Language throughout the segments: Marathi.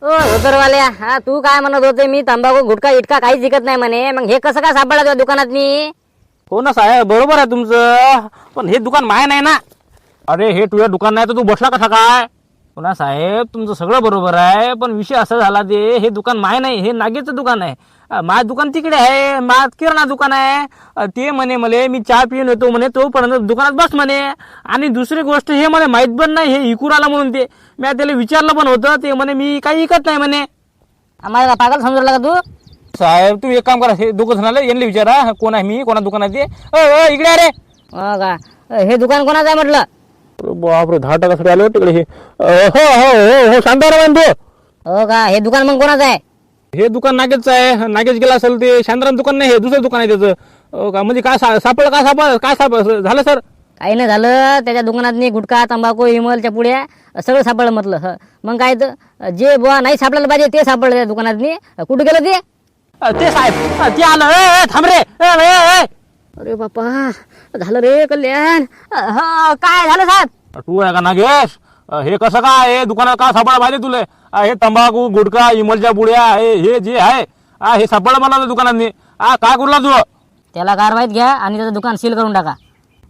ओ धोतरवाल्या, हा तू काय म्हणत होते मी तंबाखू गुटखा इटका काहीच विकत नाही म्हणे, मग हे कसं काय सापडलं तुझ्या दुकानात मी? हो ना साहेब, बरोबर आहे तुमचं, पण हे दुकान माय नाही ना. अरे हे तुझ्या दुकान नाही तर तू बसला कसा काय? हो ना साहेब, तुमचं सगळं बरोबर आहे, पण विषय असा झाला ते हे दुकान माय नाही, हे नागेचं दुकान आहे. माझ दुकान तिकडे आहे, माझ किराणा दुकान आहे. ते म्हणे मले मी चहा पिऊन येतो म्हणे, तोपर्यंत दुकानात बस म्हणे. आणि दुसरी गोष्ट हे मला माहीत पण नाही हे इकून आला म्हणून. ते मी त्याला विचारलं पण होतं, ते म्हणे मी काही विकत नाही म्हणे. आम्हाला पागल समजला का तू? साहेब तुम्ही एक काम करा, हे दोघं जणाला यांना विचारा कोण आहे मी, कोणा दुकानात ते. इकडे अरे हो का? हे दुकान कोणाचं आहे म्हटलं? बापरे, 10% आलं तिकडे हे. हो हो हो हो शांताराम तू. हो का? हे दुकान मग कोणाचं आहे? हे दुकान नागेशचं आहे. नागेश गेला असेल ते, शांताराम दुकान नाही, हे दुसरं दुकान आहे त्याचं. हो का? म्हणजे काय सापडलं, काय सापडलं झालं सर? काही नाही झालं, त्याच्या दुकानात गुटखा तंबाखू इमलच्या पुड्या सगळं सापडलं म्हटलं. मग काय तर जे बुवा नाही सापडायला पाहिजे ते सापडलं त्या दुकानात. कुठं गेलं ते? ते साहेब ते आलं. थांब रे. अरे बापा, झालं रे कल्याण. काय झालं साहेब? तू आहे का नागेश? हे कसं काय हे दुकानात का सापडा पाहिजे तुले? हे तंबाखू गुटखा इमलच्या पुड्या हे जे आहे हे सापडलं मला दुकानात. काय करू तू? त्याला कारवाईत घ्या आणि त्याचं दुकान सील करून टाका.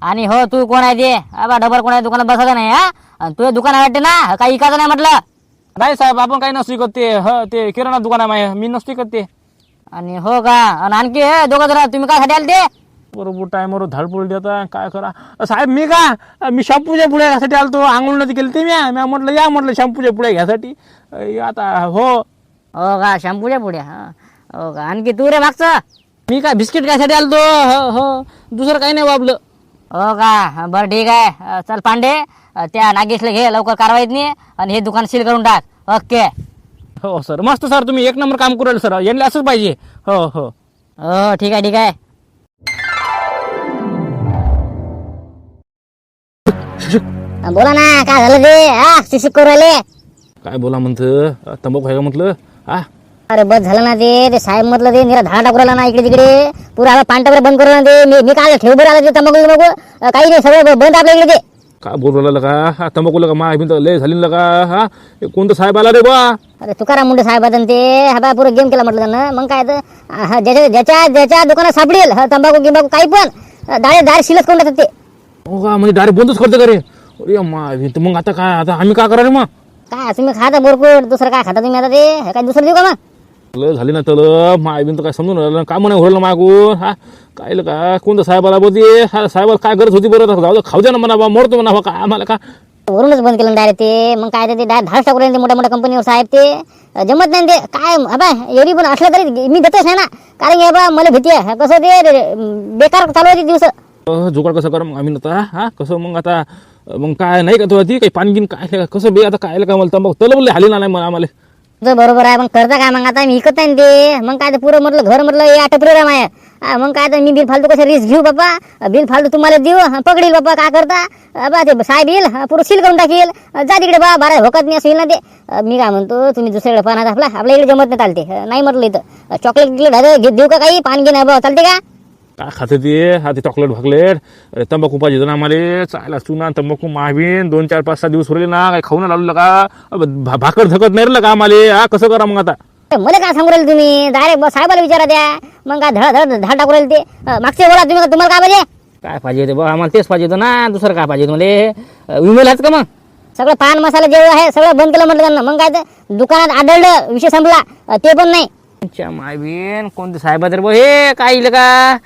आणि हो, तू कोण आहे ते? आबा डबल कोण आहे दुकानात बसायचं नाही. हा तुझे दुकान वाटते ना, काही इकायचं नाही म्हटलं. नाही साहेब, आपण काही नसतो विकत ते. ते किराणा दुकान आहे माझं, मी नसतो विकत ते. आणि हो का? आणि आणखी हे दोघं जण तुम्ही काय साठी आले ते? बरोबर टायमवर धाडपोळ देता काय करा साहेब. मी शॅम्पूच्या पुढे घ्यासाठी आलतो, आंघोळ नव्हती केली ते. मी म्हटलं या म्हटलं शॅम्पूच्या पुढे घ्यासाठी. आता हो हो का? शॅम्पूच्या पुढ्या. हो का? आणखी तू रे मागचं? मी काय बिस्किट घ्यायसाठी आलतो. हो हो, दुसरं काही नाही वापलं. हो का? बरं ठीक आहे. चल पांडे, त्या नागेशला घे लवकर कारवाईत नाही आणि हे दुकान सील करून टाक. ओके. हो सर, मस्त सर, तुम्ही एक नंबर काम करू राहिले सर, यांना असंच पाहिजे. हो हो हो ठीक आहे ठीक आहे. बोला ना, काय झालं ते? शिशिक करू राहिले. काय बोला म्हणतं? तंबाखू आहे का म्हटलं? अरे बस झालं ना ते साहेब म्हटलं ते निरा धाडा टाकू राहिला ना इकडे तिकडे. पुरा पांढरा बंद करू ना ते. मी काय ठेव बरं आलं ते तंबाखू काही नाही, सगळं बंद आपल्या इकडे ते. काय बोलू राहिलं का? तंबाखूला का माय भिंत लय झाली का? कोणतं साहेब आला रे बा? अरे तुकाराम मुंडे साहेब ते हा पुरं गेम केला म्हटलं त्यांना. मग काय तर ज्याच्या दुकानात सापडेल तंबाखू गिंबाखू काही पण दार शिलच करून टाकतात ते. हो का? म्हणजे डायरेक्ट बंदच करते का रे? अरे माय भिंत, मग आता काय? आता आम्ही काय करायला मग? काय तुम्ही खाता बोरकूट, दुसरं काय खाता तुम्ही आता ते? काय दुसरं देऊ का मग? लय झाली ना तर माय भिंत काय समजून राहिलं का म्हणे होईल मागून. काय का कोणतं साहेब आला बोलते? साहेबाला काय गरज होती बरं? जाऊ खाऊ द्या ना म्हणा बा, मरतो म्हणा काय आम्हाला का? वरूनच बंद केलं डायरेक्ट ते. मग काय ते डायरेक्ट धाडस टाकू राहिले मोठ्या मोठ्या कंपनीवर साहेब. ते जमत नाही ते काय. अबा एवढी पण असलं तरी मी देतच नाही ना, कारण की बा मला भीती आहे कसं ते बेकार चालू होते दिवस. जुगाड कसं करा मग आम्ही आता? कसं मग आता? मग काय नाही का तू ती काही पाणी गिन काय कसं बे? आता काय का मला तंबाखू तलबले हाली ना नाही मग आम्हाला. बरोबर आहे. मग करता काय मग आता? मी ऐकत नाही ते. मग काय ते पुरं म्हटलं घर म्हटलं हे आटपलं रे माया. मग काय तर मी बिल फालतू कसं रिस्क घेऊ बाबा? बिल फालतू तुम्हाला देऊ, पकडील बाबा. काय करता बा? ते साहेब येईल पुरं सील करून टाकील. जा तिकडे बा, बारा होकत नाही असं येईल ना ते. मी काय म्हणतो, तुम्ही दुसरीकडे पाहणार आपल्या इकडे जमत नाही चालते. नाही म्हटलं इथं चॉकलेट देऊ का? काही पाणी घेणार बा चालते का? काय खाते ते? चॉकलेट भाकलेट तंबाखू पाहिजे ना आम्हाला. चायला चुना तंबाखू महाबीन 2 4 5 6 दिवस उरले ना, काही खाऊन लावलं का? भाकर धकत नाही राहिलं का आम्हाला? कसं करा मग आता? मला काय सांगू राहिले तुम्ही? डायरेक्ट साहेबाला विचारा द्या. मग काय धाड टाकू राहिले ते? मागचे बोला तुम्ही, तुम्हाला काय पाहिजे? काय पाहिजे होते बा? आम्हाला तेच पाहिजे होतं ना, दुसरं काय पाहिजे तुम्हाला? विमेल आहेत का मग? सगळं पान मसाला जेवढं आहे सगळं बंद केलं म्हटलं त्यांना. मग काय तर दुकानात आढळलं, विषय संपला. ते पण नाही. मायबीन कोणते साहेब तर हे काय इलं का?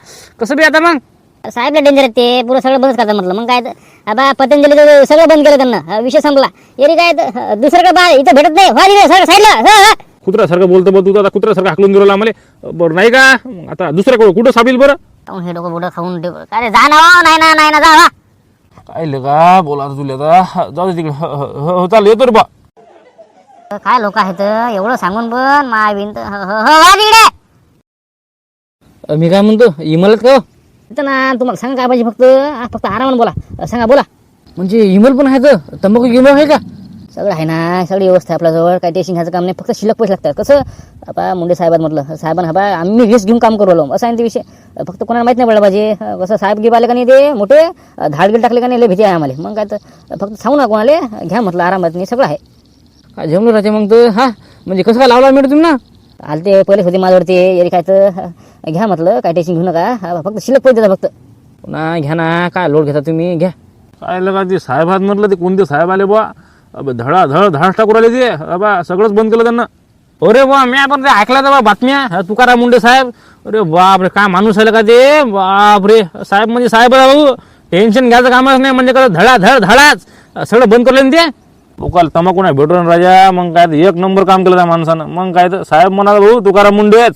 कसं बी आता मग? साहेबला डेंजर आहे ते, पुरं सगळं बंदच करतात म्हटलं. मग काय तर बा पतंजलीचं सगळं बंद केलं त्यांना, विषय संपला. एरी काय तर दुसरं बा इथं भेटत नाही. साईडला कुत्र्यासारखं बोलतो बघ तू आता. कुत्र्यासारखं हाकलून दिलं आम्हाला बरं नाही का? आता दुसऱ्याकडे कुठं सापील बरं? हे डोकं बुडं खाऊन ठेव. काय जा ना? नाही ना जा. काय इलं का बोला तुला आता? जाऊ दे तिकडे. हो चाल येतो रे बा. काय लोक आहेत एवढं सांगून पण माय भिंत. तिकडे मी काय म्हणतो, इमलत का? इथं ना तुम्हाला सांगा काय पाहिजे? फक्त आरामानं बोला. सांगा बोला. म्हणजे इमल पण आहे तर तंबाखू गिमल आहे का? सगळं आहे ना, सगळी व्यवस्था आहे आपल्याजवळ. काही टेन्शन घ्यायचं काम नाही. फक्त शिल्लक पैसे लागतात. कसं आता मुंडे साहेबात म्हटलं साहेबांना आम्ही रिस्क घेऊन काम करू आलो असं आहे ते विषय. फक्त कोणाला माहीत नाही पडलं पाहिजे. कसं साहेब गिब आले का नाही ते मोठे धाडगिल टाकले का नाही, लय भीती आहे आम्हाला. मग काय तर फक्त सांगू ना कोणाला, घ्या म्हटलं आरामात. नाही सगळं आहे. काय जमलं राहते मग तर म्हणजे कसं काय लावला मिळतो तुम्ही ना आलते पहिलेच होते माझ्यावरती येरी काय तर घ्या म्हटलं काय टेन्शन घेऊ नका फक्त शिल्लक पैसे देता फक्त. ना घ्या ना, काय लोड घेता तुम्ही, घ्या. काय लगा ते साहेब आहेत म्हटलं, ते कोणते साहेब आले बा, धडाधड धाड टाकू राहिले ते, बा सगळंच बंद केलं त्यांना. अरे बा मी पण ते ऐकलं तर बा बातम्या, तुकाराम मुंडे साहेब. अरे बापरे, काय माणूस आलं का ते, बापरे. साहेब म्हणजे साहेब आहे भाऊ, टेन्शन घ्यायचं कामच नाही, म्हणजे कसं धडाधड धडाच सगळं बंद करलं ना ते. लोकांना तंबाखू नाही भेटून राजा, मग काय ते एक नंबर काम केलं त्या माणसानं. मग काय तर साहेब म्हणाला भाऊ तुकाराम मुंडेच.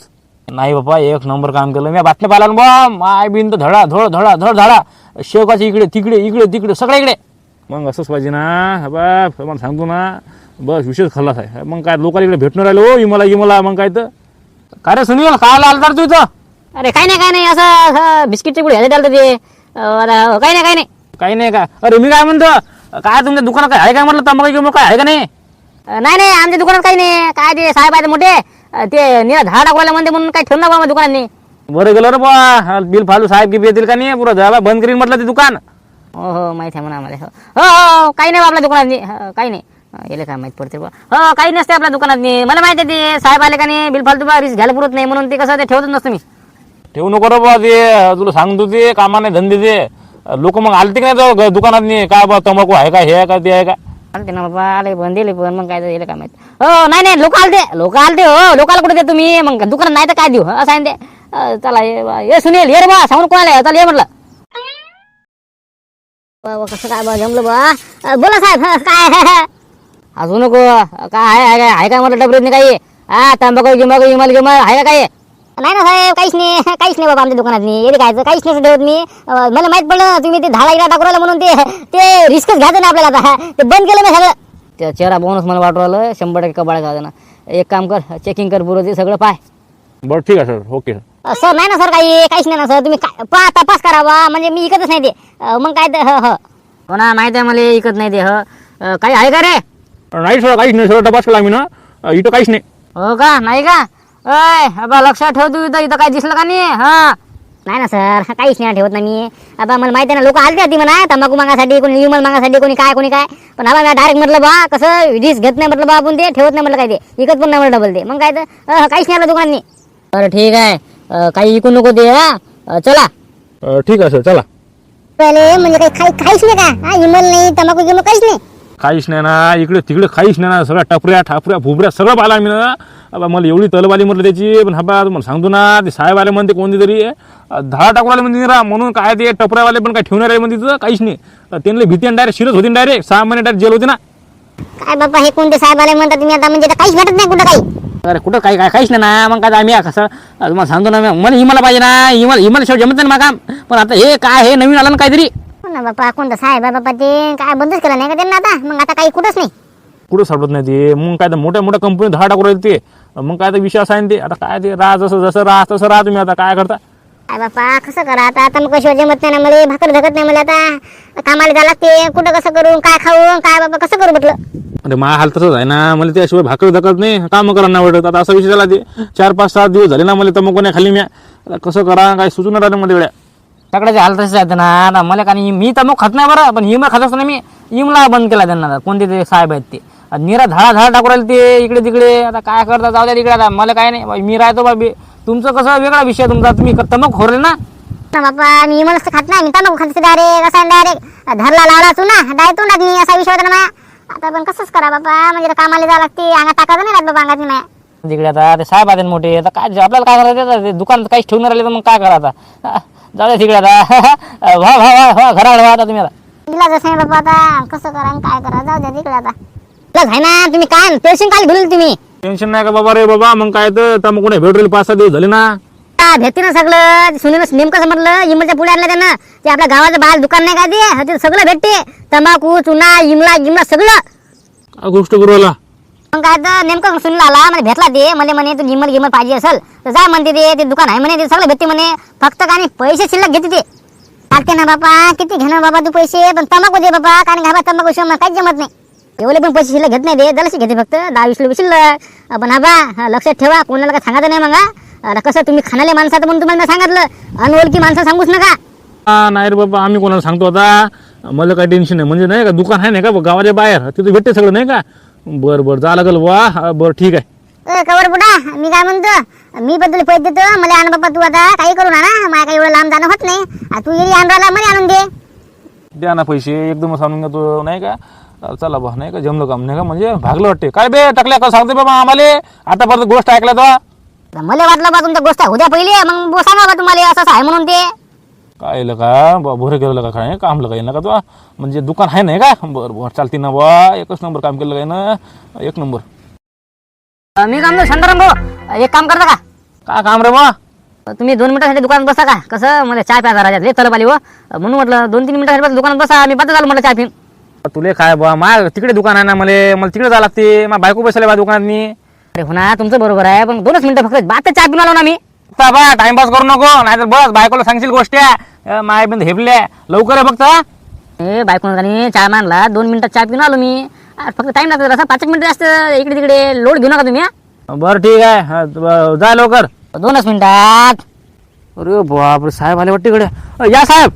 नाही बाबा, एक नंबर काम केलं. मी बातम्या पाहिला ना बा, माय बिन तर धडा धड धडा धड धाडा, शेवकाची इकडे तिकडे इकडे तिकडे सगळ्या इकडे. मग असंच पाहिजे ना बा, मला सांगतो ना, बस विशेष खल्लास आहे. मग काय लोकांना इकडे भेटून राहिलो हो, इमला मग काय तर. काय रे सुनील, काय आला तर तू इथं? अरे काही नाही असं बिस्किटचे पुढे ह्याचे डालतं ते काही नाही. काही नाही का? अरे मी काय म्हणतो, काय तुमच्या दुकानात काय आहे काय म्हटलं, तंबाखू किंवा काय आहे का नाही? नाही आमच्या दुकानात काही नाही. काय ते साहेब आहे मोठे ते निरा धाडा टाकवायला म्हणते म्हणून काही ठेवून नका माझ्या दुकानात. बरं गेलं रे बा, बिल फालू साहेब की येतील का नाही, पुरा झाला बंद करीन म्हटलं ते दुकान. हो माहिती आहे म्हणा आम्हाला. हो काही नाही आपल्या दुकानात, काही नाही. याला काय माहित पडते बा. हो काही नसते आपल्या दुकानात. मला माहिती आहे ते साहेब आले का नाही बिल फालतू बा रिस्क घ्यायला पुरत नाही, म्हणून ते कसं ते ठेवतच नसतं मी. ठेवू नको रे बा ते, तुला सांगतो ते कामा नाही धंदे ते. लोक मग आलते की नाही तो दुकानात नाही, काय बा तंबाखू आहे का, हे आहे का, ते आहे का. आलते ना बाबा, आले पण दिले पण मग काय याला काय माहित. हो नाही लोक आलते हो. लोकाला कुठे दे तुम्ही, मग दुकानात नाही तर काय देऊ असं आहे ते. चला ये सुनील, ये रे बा, सांगून कोणाला चला ये म्हटलं. कसं काय बा जमलं बा. बोला साहेब, काय अजून नको काय आहे काय म्हटलं डबरीत नाही काही. तंबाखू गिंबाखू इमल आहे का काही? नाही ना साहेब, काहीच नाही बाबा आमच्या दुकानात नाही. येते कायचं काहीच नाही ठेवत मी. मला माहित पडलं तुम्ही ते धाडा इकडे टाकू राहिला म्हणून ते रिस्कच घ्यायचं ना आपल्याला. आता ते बंद केलं मी सगळं. त्या चेहरा बोनस मला वाटू राहिलं 100% कबाळ घालतं ना. एक काम कर, चेकिंग कर पुरं ते सगळं पाय. बरं ठीक आहे सर, ओके. सर नाही ना सर, काहीच नाही ना सर. तुम्ही काय तपास करावा, म्हणजे मी इकतच नाही ते. मग काय तर हो ना, माहिती आहे मला इकत नाही ते. काही आहे का रे? नाही सर, काहीच नाही सर, तपास केला आम्ही ना, इथं काहीच नाही. हो का, नाही का? अबा लक्षात ठेव तू, इथं काय दिसलं का नाही? नाही ना सर, काहीच नाही ठेवत ना मी. आता मला माहिती आहे ना, लोक आलते ती म्हणा तंबाखू मागासाठी, कोणी विमल मागासाठी, कोणी काय पण आबा मी डायरेक्ट म्हटलं बा, कसं रिस्क घेत नाही म्हटलं बा, आपण ते ठेवत नाही म्हटलं काय ते इकत पण नाही म्हटलं डबल ते. मग काय तर काहीच नाही आलं दुकानात. बरं ठीक आहे, काही इकू नको ते. चला ठीक आहे सर, चला. म्हणजे काहीच नाही का? विमल नाही, तंबाखू गिमल काहीच नाही. काहीच नाही ना, इकडे तिकडे काहीच नाही ना, सगळ्या टपऱ्या ठापऱ्या फुबऱ्या सगळं पाहिलं आम्ही ना. बाबा मला एवढी तलबाली म्हटलं त्याची, पण हा मला सांगतो ना, ते साहेब आले म्हणते कोणती तरी धाडा टाकून आले म्हणते रा, म्हणून काय ते टपऱ्यावाले पण काय ठेवणार आहे म्हणते तिथं काहीच नाही. त्यांना भीती डायरेक्ट शिरत होती, डायरेक्ट 6 महिने डायरेक्ट जेल होती ना. काय बाबा, हे कोणते साहेब आले म्हणतात तुम्ही आता, म्हणजे काहीच भेटत नाही कुठं काही? अरे कुठं काहीच नाही ना. मग काय आम्ही कसं तुम्हाला सांगतो ना, मला हिमाला पाहिजे ना, हिमाला शेवट जमत नाही ना काम. पण आता हे काय, हे नवीन आलं ना काहीतरी. ना बापा, कोणता साहेब आहे बापा ते? काय बंदच केलं नाही का त्यांना आता? मग आता काही कुठंच नाही. कुठं सापडत नाही ते. मग काय तर मोठ्या मोठ्या कंपनी धाडा टाकू राहिले ते. मग काय तर विषय असा आहे ते. आता काय ते राहा जसं राहा तसं राहा तुम्ही. आता काय करता? काय बापा, कसं करा आता मग कशी जमत नाही ना मला, भाकर धकत नाही मला. आता कामाला जायला लागते, कुठं कसं करू, काय खाऊ, काय बाबा कसं करू म्हटलं. अरे मा हाल तसंच आहे ना, मला त्याशिवाय भाकर धकत नाही, काम करा नाही वाटत. आता असा विषय झाला ते. 4-5-7 दिवस झाले ना मला तंबाखू नाही खाल्ली. मी आता कसं करा, काय सुचून राहिलं मला एवढ्या सगळ्याचे हाल तसेच आहेत ना. मला का नाही, मी तंबाखू खात नाही बरं, पण हिमला खात असतो ना मी. हिमला बंद केला त्यांना. कोणते ते साहेब आहेत ते निरा धाडा टाकू राहिले ते इकडे तिकडे. आता काय करता, जाऊ द्या तिकडे. आता मला काय नाही, मी राहतो बाबी. तुमचं कसं वेगळा विषय तुमचा, तुम्ही तंबाखू खोरले ना. बाबा मी हिमलच खात नाही, मी तंबाखू खात डायरेक्ट. असा डायरेक्ट धरला लावला तू ना, डायरेक्ट तोंडात मी, असा विषय होता ना. आता पण कसंच करा बाबा, म्हणजे कामाला जावं लागते, अंगात टाकायचं नाही लागतं अंगात नाही. तिकडे आता ते साहेब आहेत मोठे, आता काय आपल्याला काय करायचं, ते दुकानात काहीच ठेवून राहिले तर मग काय करा आता. जाऊ द्या तिकडे आता. वा घराकडे आता तुम्ही. आता दिलाच नाही बाबा, आता कसं करा काय करा, जाऊ द्या तिकडे आता. आहे ना तुम्ही काय टेन्शन काय घेऊन तुम्ही? टेन्शन नाही का बाबा रे बाबा. मग काय तर तंबाखू नाही भेटले 5-6 दिवस झाले ना. भेटते ना सगळं. सुनील नेमकं समजलं, इमलच्या पुढे आणलं त्यांना. ते आपल्या गावाचं बाहेर दुकान नाही का ते सगळं भेटते. तंबाखू, चुना, इमला सगळं गोष्ट करूला. मग काय तर नेमकं सुनील आला, मला भेटला ते. म्हणे तू गिमल पाहिजे असेल तर जा म्हणते ते दुकान आहे म्हणे, ते सगळं भेटते म्हणे. फक्त काय पैसे शिल्लक घेते ते. टाकते ना बाबा, किती घेणार बाबा तू पैसे, पण तंबाखू दे बाबा, कारण घाबा तंबाखू शिवाय काहीच जमत नाही. एवढे पण पैसे शिल्लक घेत नाही ते, जराशी घेते फक्त 10-20 रुपये शिल्लक. पण हा लक्षात ठेवा, कोणाला काय सांगायचं नाही. मग आता कसं तुम्ही खाणारे माणसाचं म्हणून तुम्हाला सांगितलं, अनोळखी माणसं सांगूच नका. नाही रे बाबा, आम्ही कोणाला सांगतो आता. मला काही टेन्शन नाही. म्हणजे नाही का दुकान आहे नाही का गावाच्या बाहेर, तिथे भेटते सगळं नाही का. बरं जा लागेल वा. बरं ठीक आहे. कवर बुडा, मी काय म्हणतो, मी पण तुला पैसे देतो, मला आण बाप्पा. तू आता काही करू ना, मला काही एवढं लांब जाणं होत नाही. तू येरी आण राहिला, मला आणून दे. द्या ना पैसे, एकदमच आणून घेतो नाही का. चला बा, नाही का जमलं काम नाही का, म्हणजे भागलं वाटते. काय बे टाकल्या का सांगते बाबा आम्हाला, आतापर्यंत गोष्ट ऐकल्या तर. मला वाटलं बा तुमच्या गोष्ट उद्या पहिले, मग सांगा बा तुम्हाला असं आहे म्हणून ते. काय का बोरे केलं का काय काम काही ना का तो, म्हणजे दुकान आहे नाही का. बरं बरं चालते ना बा, एकच नंबर काम केलं काय ना, एक नंबर. मी काम म्हणतो शांताराम भाऊ, एक काम करता का. काय काम रे बा. तुम्ही 2 मिनिटासाठी दुकानात बसा का. कसं मला चहा प्यायचा राजा लय तलब आली हो, म्हणून म्हटलं 2-3 मिनिटासाठी दुकानात बसा. मी बंद झालो म्हटलं चहा पिऊन. तुले काय बा, मा तिकडे दुकान आहे ना, मला तिकडे जावं लागते. मा बायको बसले बा दुकानात मी. अरे हो ना, तुमचं बरोबर आहे, पण 2च मिनिटं फक्त बात चहा पिऊन आलो ना मी. बा टाइमपास करू नको, नाहीतर बस बायकोला सांगशील गोष्टी माय बिंद हेपल्या लवकर आहे फक्त. ए बायकोने चहा मानला, 2 मिनिटात चहा पिऊन आलो मी. फक्त टाइम लागतो जरा, 5 मिनिटं जास्त इकडे तिकडे लोड घेऊ नका तुम्ही. बरं ठीक आहे, जा लवकर. 2च मिनिटात. अरे बापरे, साहेब आले वाटते इकडे. या साहेब.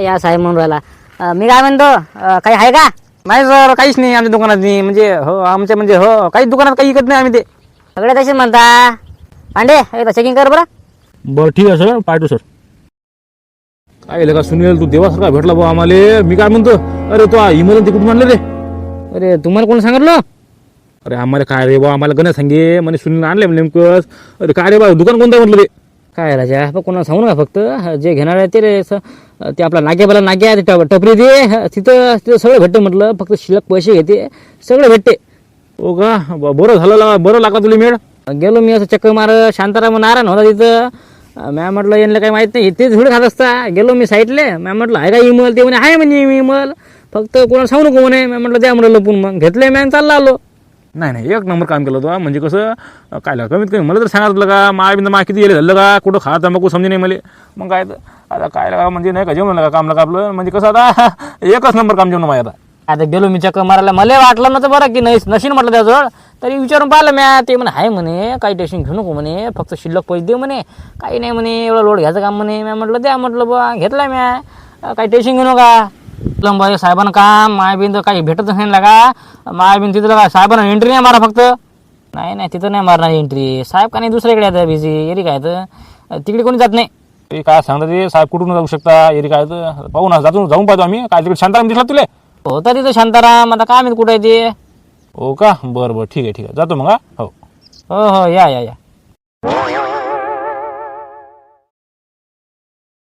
या साहेब म्हणून राहिला. मी काय म्हणतो, काही आहे का. नाही सर, काहीच नाही आमच्या दुकानात नाही. म्हणजे हो आमच्या म्हणजे हो काही दुकानात काही विकत नाही आम्ही ते. सगळे तसेच म्हणता. पांडे एकदा चेकिंग कर बरं. बरं ठीक आहे सर, पाठवू सर. काय का सुनील, तू देवासारखा भेटला भाऊ आम्हाला. मी काय म्हणतो, अरे तो इमर्जन्सी कुठून आणलं रे. अरे तुम्हाला कोण सांगितलं. अरे आम्हाला काय रे बा, आम्हाला गणेश सांगे म्हणे सुनील आणले नेमकंच. अरे काय रे बा, दुकान कोणतं म्हटलं रे. काय राजा कोणाला सांगू नका, फक्त जे घेणार आहे ते रे ते आपला नाग्याबाला नाग्या टपरी दे, तिथं सगळं भेटतं म्हटलं. फक्त शिल्लक पैसे घेते, सगळं भेटते. हो का, बरं झालं, बरं लागला तुला मेळ. गेलो मी असं चक्कर मार, शांताराम नारायण होता तिथं. मॅ म्हटलं यांना काही माहित नाही, तेच धुळे खात असता. गेलो मी साईडले, मॅ म्हटलं आहे का इमल, ते म्हणे आहे म्हणजे इमल, फक्त कोणाला सांगू नको म्हणे. मॅ म्हटलं द्या म्हटलं लपून, मग घेतलंय मॅन चालला आलो. नाही एक नंबर काम केलं तो. म्हणजे कसं काय कमीत कमी मला तर सांगितलं का, मा किती गेले झालं का, कुठं खा तंबाखू समजे नाही मला. मग काय तर आता काय म्हणजे नाही का जेवण का काम लगा आपलं. म्हणजे कसं आता एकच नंबर काम जेवण माझ्या. आता गेलो मी चक्कर मारायला, मला वाटलं नव्हतं बरं की नाही नशीन म्हटलं त्याजवळ. तरी विचारून पाहिलं म्या, ते म्हणे आहे म्हणे, काही टेन्शन घेऊ नको म्हणे, फक्त शिल्लक पैसे दे म्हणे, काही नाही म्हणे, एवढं लोड घ्यायचं काम म्हणे. म्या म्हटलं द्या म्हटलं बा, घेतलाय म्या, काही टेन्शन घेऊ नका. बाई साहेबांना काम मायाबिन तर काही भेटतच नाही लागा. मायाबिन तिथं का साहेबांना एंट्री नाही मारा फक्त. नाही तिथं नाही मारणार एंट्री साहेब, का नाही दुसऱ्याकडे येतं बिझी एरी काय तर तिकडे कोणी जात नाही. ते काय सांगता ते साहेब कुठून जाऊ शकता एरी काय तर पाहू ना, जाऊन पाहतो आम्ही. काय तिकडे शांताराम दिसला तुले. होता तिथं शांताराम, आता काय माहिती कुठे आहे ते. हो का, बरं ठीक आहे जातो मग. हो हो या.